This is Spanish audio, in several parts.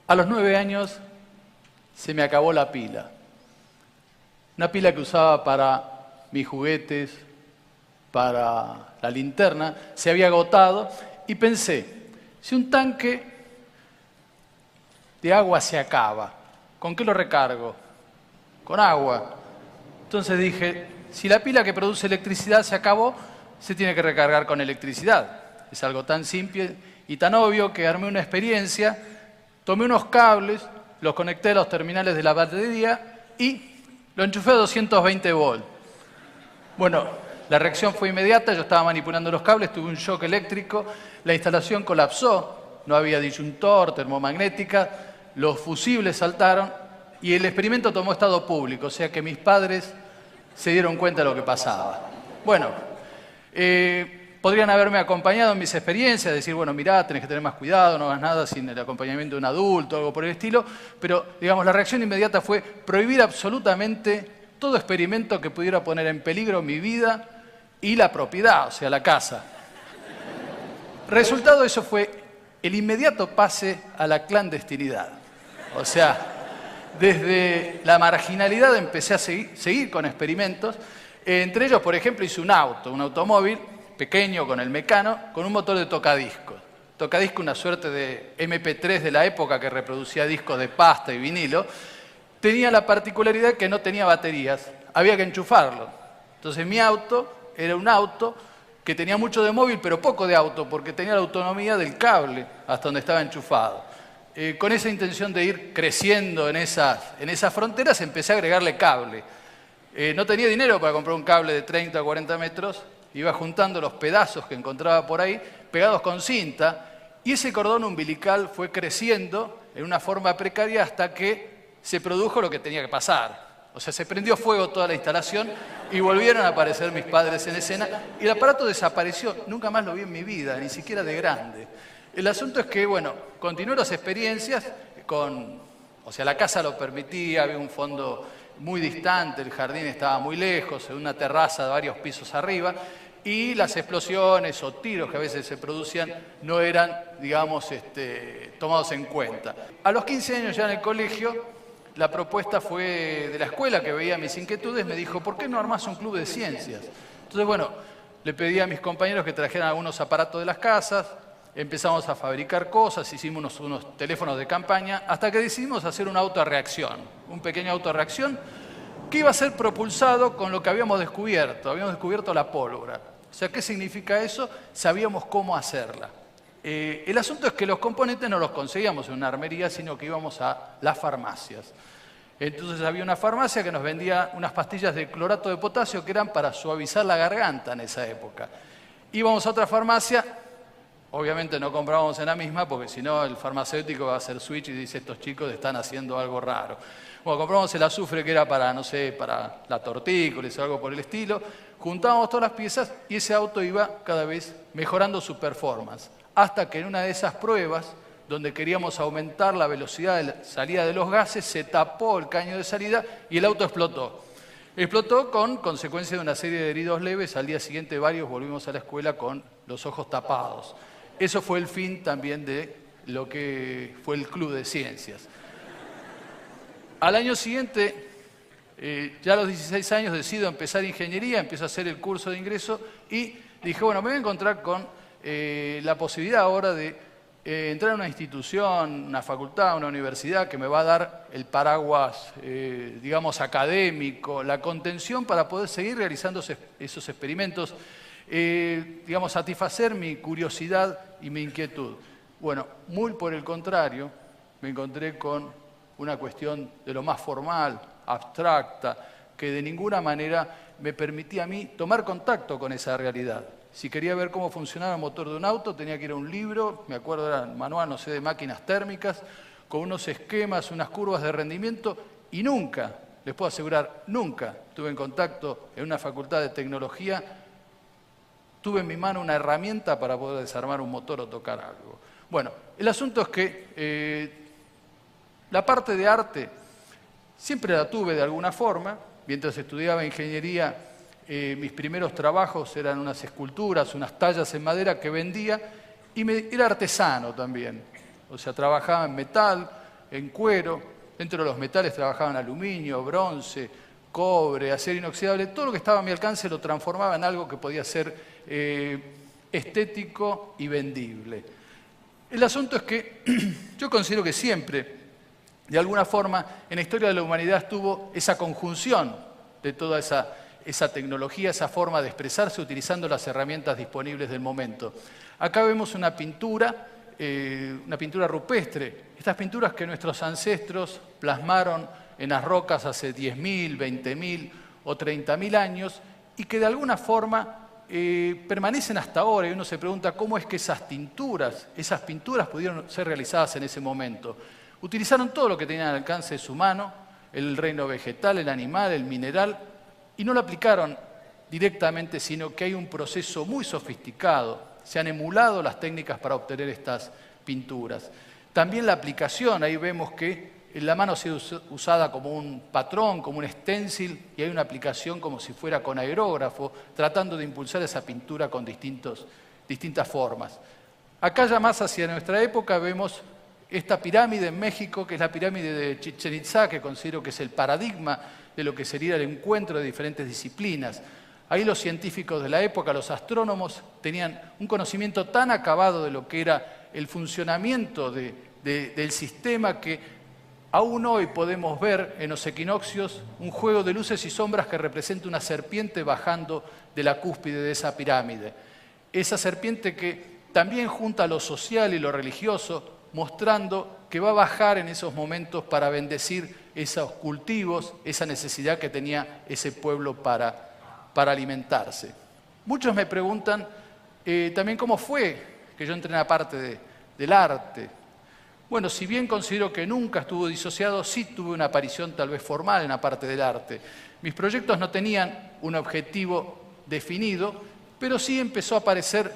A los 9 años se me acabó la pila. Una pila que usaba para mis juguetes, para la linterna, se había agotado y pensé, si un tanque de agua se acaba, ¿con qué lo recargo? Con agua. Entonces dije, si la pila que produce electricidad se acabó, se tiene que recargar con electricidad. Es algo tan simple y tan obvio que armé una experiencia, tomé unos cables, los conecté a los terminales de la batería y lo enchufé a 220 volts. Bueno, la reacción fue inmediata, yo estaba manipulando los cables, tuve un shock eléctrico, la instalación colapsó, no había disyuntor, termomagnética, los fusibles saltaron y el experimento tomó estado público, o sea que mis padres se dieron cuenta de lo que pasaba. Bueno, podrían haberme acompañado en mis experiencias, decir, bueno, mirá, tenés que tener más cuidado, no hagas nada sin el acompañamiento de un adulto, algo por el estilo, pero, digamos, la reacción inmediata fue prohibir absolutamente todo experimento que pudiera poner en peligro mi vida y la propiedad, o sea, la casa. Resultado de eso fue el inmediato pase a la clandestinidad. O sea, desde la marginalidad empecé a seguir con experimentos. Entre ellos, por ejemplo, hice un automóvil pequeño con el Mecano, con un motor de tocadiscos. Tocadisco, una suerte de MP3 de la época que reproducía discos de pasta y vinilo. Tenía la particularidad que no tenía baterías, había que enchufarlo. Entonces mi auto era un auto que tenía mucho de móvil, pero poco de auto, porque tenía la autonomía del cable hasta donde estaba enchufado. Con esa intención de ir creciendo en esas fronteras, empecé a agregarle cable. No tenía dinero para comprar un cable de 30 o 40 metros, iba juntando los pedazos que encontraba por ahí, pegados con cinta, y ese cordón umbilical fue creciendo en una forma precaria hasta que se produjo lo que tenía que pasar. O sea, se prendió fuego toda la instalación y volvieron a aparecer mis padres en escena y el aparato desapareció. Nunca más lo vi en mi vida, ni siquiera de grande. El asunto es que, bueno, continué las experiencias o sea, la casa lo permitía, había un fondo muy distante, el jardín estaba muy lejos, en una terraza de varios pisos arriba, y las explosiones o tiros que a veces se producían no eran, digamos, tomados en cuenta. A los 15 años ya en el colegio, la propuesta fue de la escuela que veía mis inquietudes, me dijo, ¿por qué no armás un club de ciencias? Entonces, bueno, le pedí a mis compañeros que trajeran algunos aparatos de las casas, empezamos a fabricar cosas, hicimos unos teléfonos de campaña, hasta que decidimos hacer un auto a reacción, un pequeño auto a reacción, que iba a ser propulsado con lo que habíamos descubierto la pólvora. O sea, ¿qué significa eso? Sabíamos cómo hacerla. El asunto es que los componentes no los conseguíamos en una armería, sino que íbamos a las farmacias. Entonces había una farmacia que nos vendía unas pastillas de clorato de potasio que eran para suavizar la garganta en esa época. Íbamos a otra farmacia, obviamente no comprábamos en la misma, porque si no el farmacéutico va a hacer switch y dice, estos chicos están haciendo algo raro. Bueno, compramos el azufre que era para, no sé, para la tortícolis o algo por el estilo, juntábamos todas las piezas y ese auto iba cada vez mejorando su performance. Hasta que en una de esas pruebas, donde queríamos aumentar la velocidad de salida de los gases, se tapó el caño de salida y el auto explotó. Explotó con consecuencia de una serie de heridos leves. Al día siguiente varios volvimos a la escuela con los ojos tapados. Eso fue el fin también de lo que fue el Club de Ciencias. Al año siguiente, ya a los 16 años, decido empezar ingeniería, empiezo a hacer el curso de ingreso y dije, bueno, me voy a encontrar con la posibilidad ahora de entrar a una institución, una facultad, una universidad que me va a dar el paraguas, digamos, académico, la contención para poder seguir realizando esos experimentos, digamos, satisfacer mi curiosidad y mi inquietud. Bueno, muy por el contrario, me encontré con una cuestión de lo más formal, abstracta, que de ninguna manera me permitía a mí tomar contacto con esa realidad. Si quería ver cómo funcionaba el motor de un auto, tenía que ir a un libro, me acuerdo era un manual, no sé, de máquinas térmicas, con unos esquemas, unas curvas de rendimiento, y nunca, les puedo asegurar, nunca tuve en contacto en una facultad de tecnología, tuve en mi mano una herramienta para poder desarmar un motor o tocar algo. Bueno, el asunto es que la parte de arte siempre la tuve de alguna forma. Mientras estudiaba ingeniería, mis primeros trabajos eran unas esculturas, unas tallas en madera que vendía y era artesano también. O sea, trabajaba en metal, en cuero, dentro de los metales trabajaban aluminio, bronce, cobre, acero inoxidable, todo lo que estaba a mi alcance lo transformaba en algo que podía ser estético y vendible. El asunto es que yo considero que siempre, de alguna forma, en la historia de la humanidad estuvo esa conjunción de toda esa tecnología, esa forma de expresarse utilizando las herramientas disponibles del momento. Acá vemos una pintura rupestre. Estas pinturas que nuestros ancestros plasmaron en las rocas hace 10.000, 20.000 o 30.000 años y que de alguna forma permanecen hasta ahora, y uno se pregunta cómo es que esas pinturas pudieron ser realizadas en ese momento. Utilizaron todo lo que tenían al alcance de su mano, el reino vegetal, el animal, el mineral, y no lo aplicaron directamente, sino que hay un proceso muy sofisticado. Se han emulado las técnicas para obtener estas pinturas. También la aplicación, ahí vemos que la mano ha sido usada como un patrón, como un stencil, y hay una aplicación como si fuera con aerógrafo, tratando de impulsar esa pintura con distintas formas. Acá ya más hacia nuestra época vemos esta pirámide en México, que es la pirámide de Chichén Itzá, que considero que es el paradigma de lo que sería el encuentro de diferentes disciplinas. Ahí los científicos de la época, los astrónomos, tenían un conocimiento tan acabado de lo que era el funcionamiento del sistema que aún hoy podemos ver en los equinoccios un juego de luces y sombras que representa una serpiente bajando de la cúspide de esa pirámide. Esa serpiente que también junta lo social y lo religioso, mostrando que va a bajar en esos momentos para bendecir esos cultivos, esa necesidad que tenía ese pueblo para alimentarse. Muchos me preguntan también cómo fue que yo entré en la parte del arte. Bueno, si bien considero que nunca estuvo disociado, sí tuve una aparición tal vez formal en la parte del arte. Mis proyectos no tenían un objetivo definido, pero sí empezó a aparecer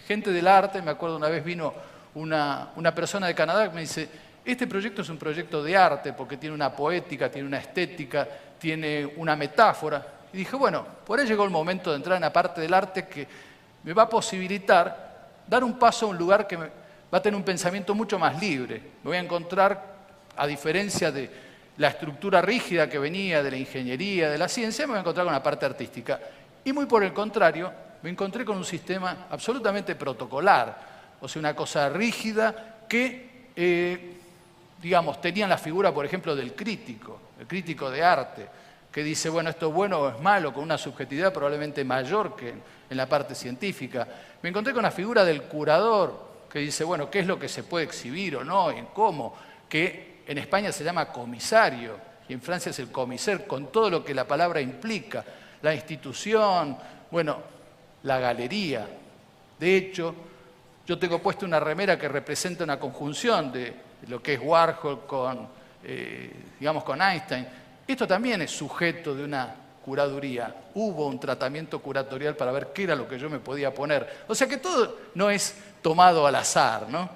gente del arte. Me acuerdo una vez vino una persona de Canadá que me dice: este proyecto es un proyecto de arte porque tiene una poética, tiene una estética, tiene una metáfora. Y dije, bueno, por ahí llegó el momento de entrar en la parte del arte que me va a posibilitar dar un paso a un lugar que va a tener un pensamiento mucho más libre. Me voy a encontrar, a diferencia de la estructura rígida que venía de la ingeniería, de la ciencia, me voy a encontrar con la parte artística. Y muy por el contrario, me encontré con un sistema absolutamente protocolar, o sea, una cosa rígida que, digamos, tenían la figura, por ejemplo, del crítico, el crítico de arte, que dice, bueno, esto es bueno o es malo, con una subjetividad probablemente mayor que en la parte científica. Me encontré con la figura del curador, que dice, bueno, ¿qué es lo que se puede exhibir o no? ¿Y cómo? Que en España se llama comisario, y en Francia es el commissaire, con todo lo que la palabra implica. La institución, bueno, la galería. De hecho, yo tengo puesto una remera que representa una conjunción de lo que es Warhol con, digamos, con Einstein. Esto también es sujeto de una curaduría. Hubo un tratamiento curatorial para ver qué era lo que yo me podía poner. O sea que todo no es tomado al azar, ¿no?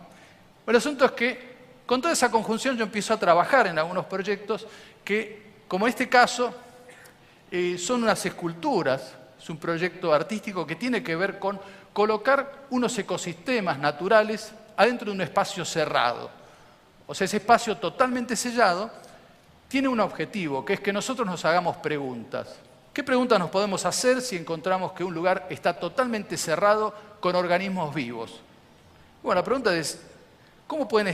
El asunto es que con toda esa conjunción yo empiezo a trabajar en algunos proyectos que, como en este caso, son unas esculturas. Es un proyecto artístico que tiene que ver con colocar unos ecosistemas naturales adentro de un espacio cerrado. O sea, ese espacio totalmente sellado tiene un objetivo, que es que nosotros nos hagamos preguntas. ¿Qué preguntas nos podemos hacer si encontramos que un lugar está totalmente cerrado con organismos vivos? Bueno, la pregunta es, ¿cómo pueden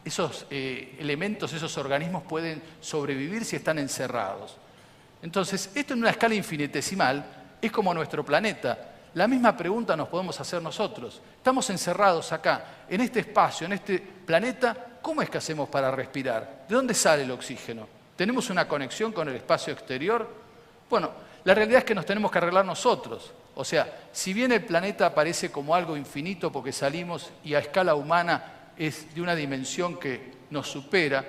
esos elementos, esos organismos pueden sobrevivir si están encerrados? Entonces, esto en una escala infinitesimal es como nuestro planeta. La misma pregunta nos podemos hacer nosotros. Estamos encerrados acá, en este espacio, en este planeta. ¿Cómo es que hacemos para respirar? ¿De dónde sale el oxígeno? ¿Tenemos una conexión con el espacio exterior? Bueno, la realidad es que nos tenemos que arreglar nosotros. O sea, si bien el planeta aparece como algo infinito porque salimos y a escala humana es de una dimensión que nos supera,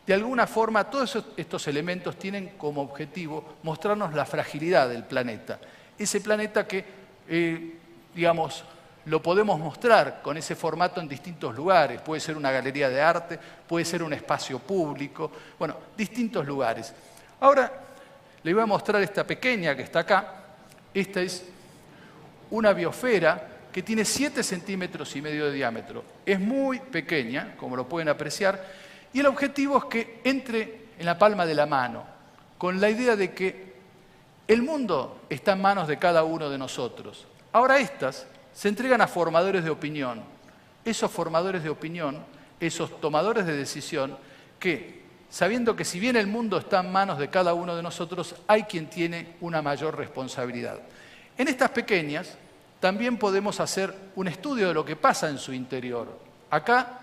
de alguna forma todos estos elementos tienen como objetivo mostrarnos la fragilidad del planeta. Ese planeta que, digamos, lo podemos mostrar con ese formato en distintos lugares. Puede ser una galería de arte, puede ser un espacio público, bueno, distintos lugares. Ahora le voy a mostrar esta pequeña que está acá. Esta es una biosfera que tiene 7,5 centímetros de diámetro. Es muy pequeña, como lo pueden apreciar, y el objetivo es que entre en la palma de la mano, con la idea de que el mundo está en manos de cada uno de nosotros. Ahora estas se entregan a formadores de opinión. Esos formadores de opinión, esos tomadores de decisión, que sabiendo que si bien el mundo está en manos de cada uno de nosotros, hay quien tiene una mayor responsabilidad. En estas pequeñas también podemos hacer un estudio de lo que pasa en su interior. Acá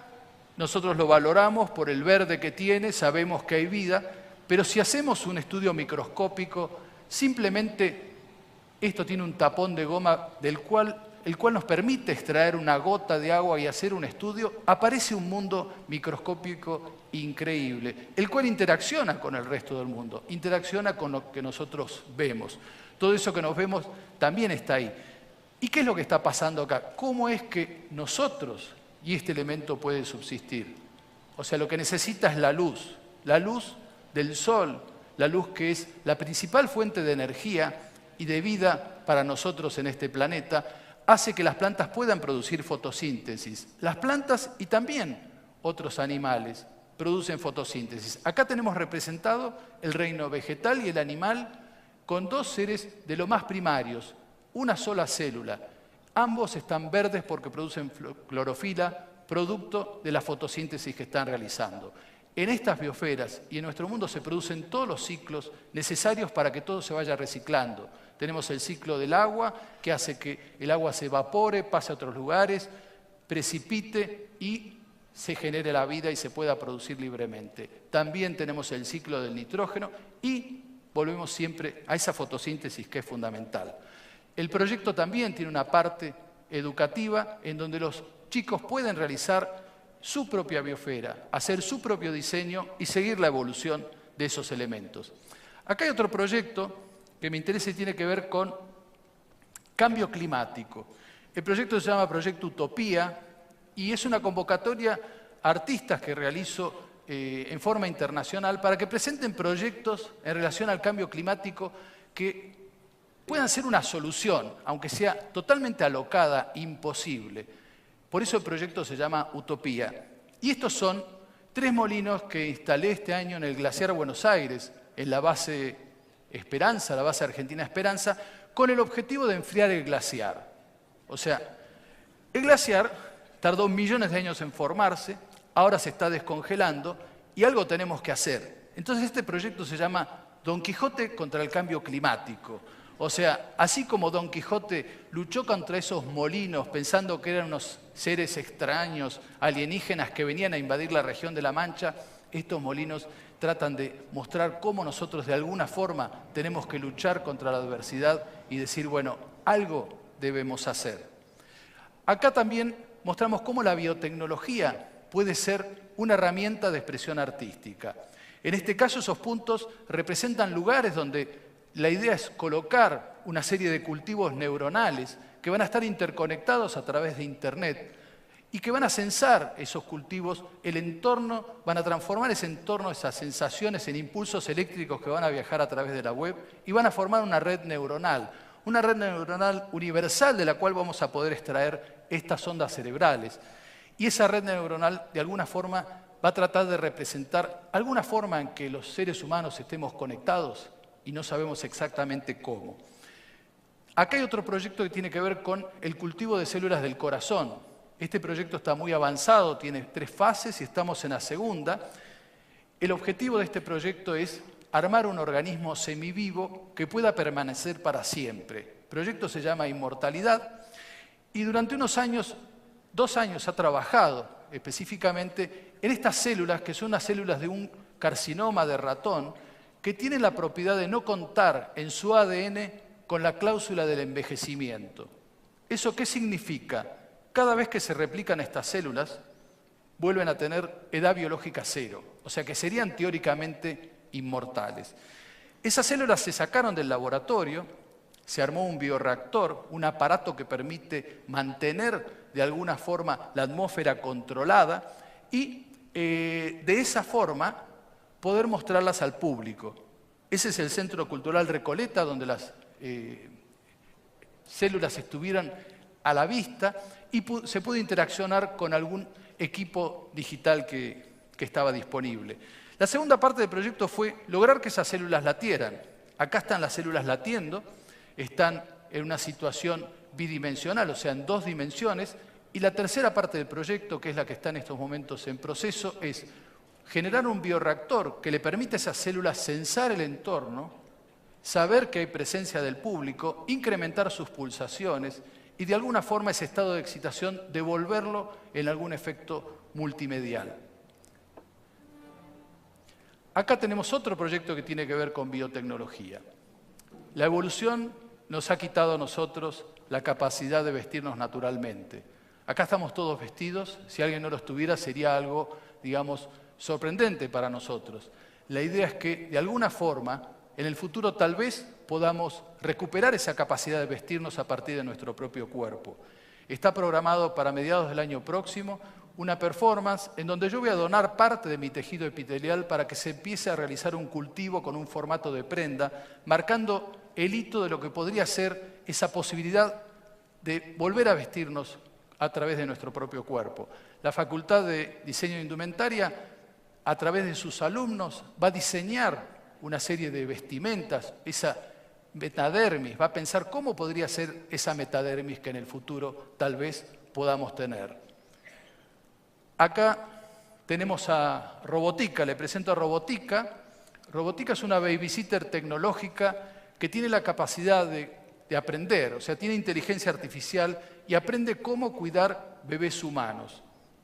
nosotros lo valoramos por el verde que tiene, sabemos que hay vida, pero si hacemos un estudio microscópico, simplemente esto tiene un tapón de goma el cual nos permite extraer una gota de agua y hacer un estudio, aparece un mundo microscópico increíble, el cual interacciona con el resto del mundo, interacciona con lo que nosotros vemos. Todo eso que nos vemos también está ahí. ¿Y qué es lo que está pasando acá? ¿Cómo es que nosotros y este elemento puede subsistir? O sea, lo que necesita es la luz del sol, la luz que es la principal fuente de energía y de vida para nosotros en este planeta, hace que las plantas puedan producir fotosíntesis. Las plantas y también otros animales producen fotosíntesis. Acá tenemos representado el reino vegetal y el animal con dos seres de lo más primarios, una sola célula. Ambos están verdes porque producen clorofila, producto de la fotosíntesis que están realizando. En estas biosferas y en nuestro mundo se producen todos los ciclos necesarios para que todo se vaya reciclando. Tenemos el ciclo del agua, que hace que el agua se evapore, pase a otros lugares, precipite y se genere la vida y se pueda producir libremente. También tenemos el ciclo del nitrógeno y volvemos siempre a esa fotosíntesis que es fundamental. El proyecto también tiene una parte educativa en donde los chicos pueden realizar su propia biosfera, hacer su propio diseño y seguir la evolución de esos elementos. Acá hay otro proyecto que me interesa y tiene que ver con cambio climático. El proyecto se llama Proyecto Utopía y es una convocatoria a artistas que realizo en forma internacional para que presenten proyectos en relación al cambio climático que puedan ser una solución, aunque sea totalmente alocada, imposible. Por eso el proyecto se llama Utopía. Y estos son 3 molinos que instalé este año en el Glaciar Buenos Aires, en la base Esperanza, la base Argentina Esperanza, con el objetivo de enfriar el glaciar. O sea, el glaciar tardó millones de años en formarse, ahora se está descongelando y algo tenemos que hacer. Entonces este proyecto se llama Don Quijote contra el cambio climático. O sea, así como Don Quijote luchó contra esos molinos pensando que eran unos seres extraños, alienígenas que venían a invadir la región de La Mancha, estos molinos tratan de mostrar cómo nosotros de alguna forma tenemos que luchar contra la adversidad y decir, bueno, algo debemos hacer. Acá también mostramos cómo la biotecnología puede ser una herramienta de expresión artística. En este caso, esos puntos representan lugares donde la idea es colocar una serie de cultivos neuronales que van a estar interconectados a través de Internet y que van a censar esos cultivos, el entorno, van a transformar ese entorno, esas sensaciones en impulsos eléctricos que van a viajar a través de la web y van a formar una red neuronal universal de la cual vamos a poder extraer estas ondas cerebrales. Y esa red neuronal, de alguna forma, va a tratar de representar alguna forma en que los seres humanos estemos conectados y no sabemos exactamente cómo. Acá hay otro proyecto que tiene que ver con el cultivo de células del corazón. Este proyecto está muy avanzado, tiene 3 fases y estamos en la segunda. El objetivo de este proyecto es armar un organismo semivivo que pueda permanecer para siempre. El proyecto se llama Inmortalidad y durante unos años, 2 años, ha trabajado específicamente en estas células, que son unas células de un carcinoma de ratón, que tienen la propiedad de no contar en su ADN con la cláusula del envejecimiento. ¿Eso qué significa? Cada vez que se replican estas células, vuelven a tener edad biológica 0, o sea que serían teóricamente inmortales. Esas células se sacaron del laboratorio, se armó un bioreactor, un aparato que permite mantener de alguna forma la atmósfera controlada y de esa forma poder mostrarlas al público. Ese es el Centro Cultural Recoleta, donde las células estuvieran a la vista y se pudo interaccionar con algún equipo digital que estaba disponible. La segunda parte del proyecto fue lograr que esas células latieran. Acá están las células latiendo, están en una situación bidimensional, o sea, en 2 dimensiones, y la tercera parte del proyecto, que es la que está en estos momentos en proceso, es generar un bioreactor que le permita a esas células sensar el entorno, saber que hay presencia del público, incrementar sus pulsaciones y de alguna forma ese estado de excitación devolverlo en algún efecto multimedial. Acá tenemos otro proyecto que tiene que ver con biotecnología. La evolución nos ha quitado a nosotros la capacidad de vestirnos naturalmente. Acá estamos todos vestidos, si alguien no lo estuviera sería algo, digamos, sorprendente para nosotros. La idea es que, de alguna forma, en el futuro tal vez podamos recuperar esa capacidad de vestirnos a partir de nuestro propio cuerpo. Está programado para mediados del año próximo una performance en donde yo voy a donar parte de mi tejido epitelial para que se empiece a realizar un cultivo con un formato de prenda, marcando el hito de lo que podría ser esa posibilidad de volver a vestirnos a través de nuestro propio cuerpo. La Facultad de Diseño de Indumentaria, a través de sus alumnos, va a diseñar una serie de vestimentas, esa metadermis, va a pensar cómo podría ser esa metadermis que en el futuro tal vez podamos tener. Acá tenemos a Robotica, le presento a Robotica. Robotica es una babysitter tecnológica que tiene la capacidad de aprender, o sea, tiene inteligencia artificial y aprende cómo cuidar bebés humanos.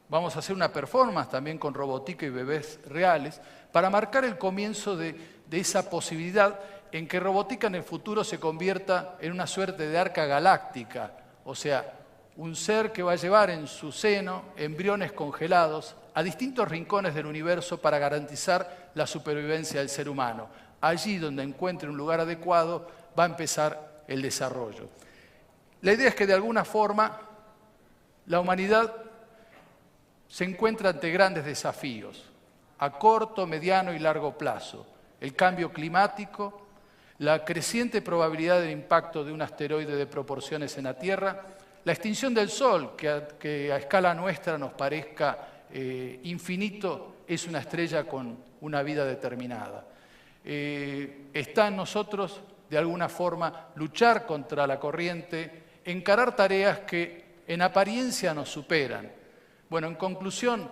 Vamos a hacer una performance también con Robotica y bebés reales para marcar el comienzo de esa posibilidad en que Robotica en el futuro se convierta en una suerte de arca galáctica, o sea, un ser que va a llevar en su seno embriones congelados a distintos rincones del universo para garantizar la supervivencia del ser humano. Allí donde encuentre un lugar adecuado va a empezar el desarrollo. La idea es que de alguna forma la humanidad se encuentra ante grandes desafíos a corto, mediano y largo plazo. El cambio climático, la creciente probabilidad del impacto de un asteroide de proporciones en la Tierra, la extinción del Sol, que a escala nuestra nos parezca infinito, es una estrella con una vida determinada. Está en nosotros, de alguna forma, luchar contra la corriente, encarar tareas que en apariencia nos superan. Bueno, en conclusión,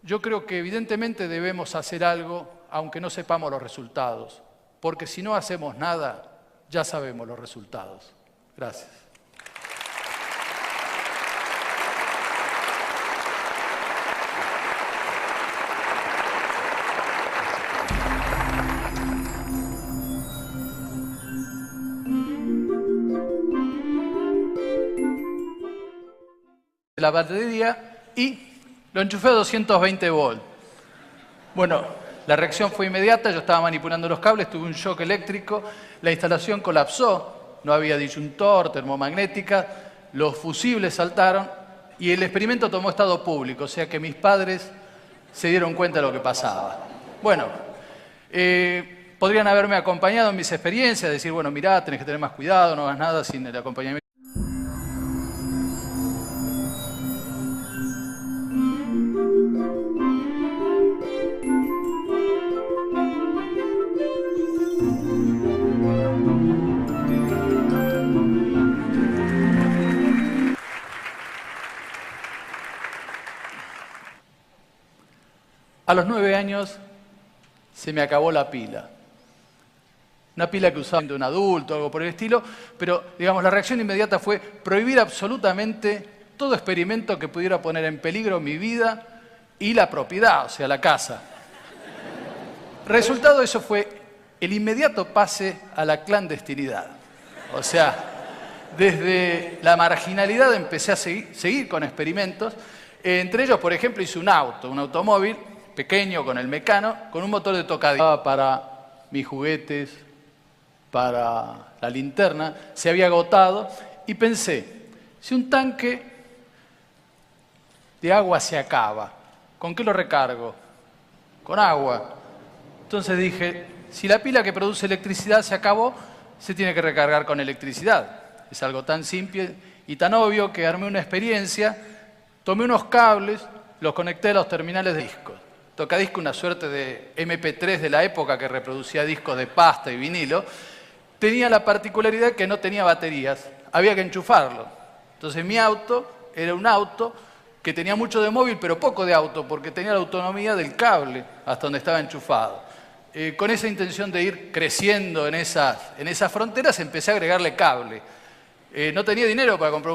yo creo que evidentemente debemos hacer algo, aunque no sepamos los resultados, porque si no hacemos nada, ya sabemos los resultados. Gracias. La batería y lo enchufé a 220 volts. Bueno, la reacción fue inmediata, yo estaba manipulando los cables, tuve un shock eléctrico, la instalación colapsó, no había disyuntor, termomagnética, los fusibles saltaron y el experimento tomó estado público, o sea que mis padres se dieron cuenta de lo que pasaba. Bueno, podrían haberme acompañado en mis experiencias, decir, bueno, mirá, tenés que tener más cuidado, no hagas nada sin el acompañamiento. A los 9 años se me acabó la pila. Una pila que usaba de un adulto, algo por el estilo, pero digamos, la reacción inmediata fue prohibir absolutamente todo experimento que pudiera poner en peligro mi vida y la propiedad, o sea, la casa. Resultado de eso fue el inmediato pase a la clandestinidad. O sea, desde la marginalidad empecé a seguir con experimentos. Entre ellos, por ejemplo, hice un automóvil pequeño con el Mecano, con un motor de tocadiscos para mis juguetes, para la linterna, se había agotado y pensé, si un tanque de agua se acaba, ¿con qué lo recargo? Con agua. Entonces dije, si la pila que produce electricidad se acabó, se tiene que recargar con electricidad. Es algo tan simple y tan obvio que armé una experiencia, tomé unos cables, los conecté a los terminales de discos. Tocadiscos, una suerte de MP3 de la época que reproducía discos de pasta y vinilo, tenía la particularidad que no tenía baterías, había que enchufarlo. Entonces mi auto era un auto que tenía mucho de móvil, pero poco de auto, porque tenía la autonomía del cable hasta donde estaba enchufado. Con esa intención de ir creciendo en esas fronteras, empecé a agregarle cable. No tenía dinero para comprar un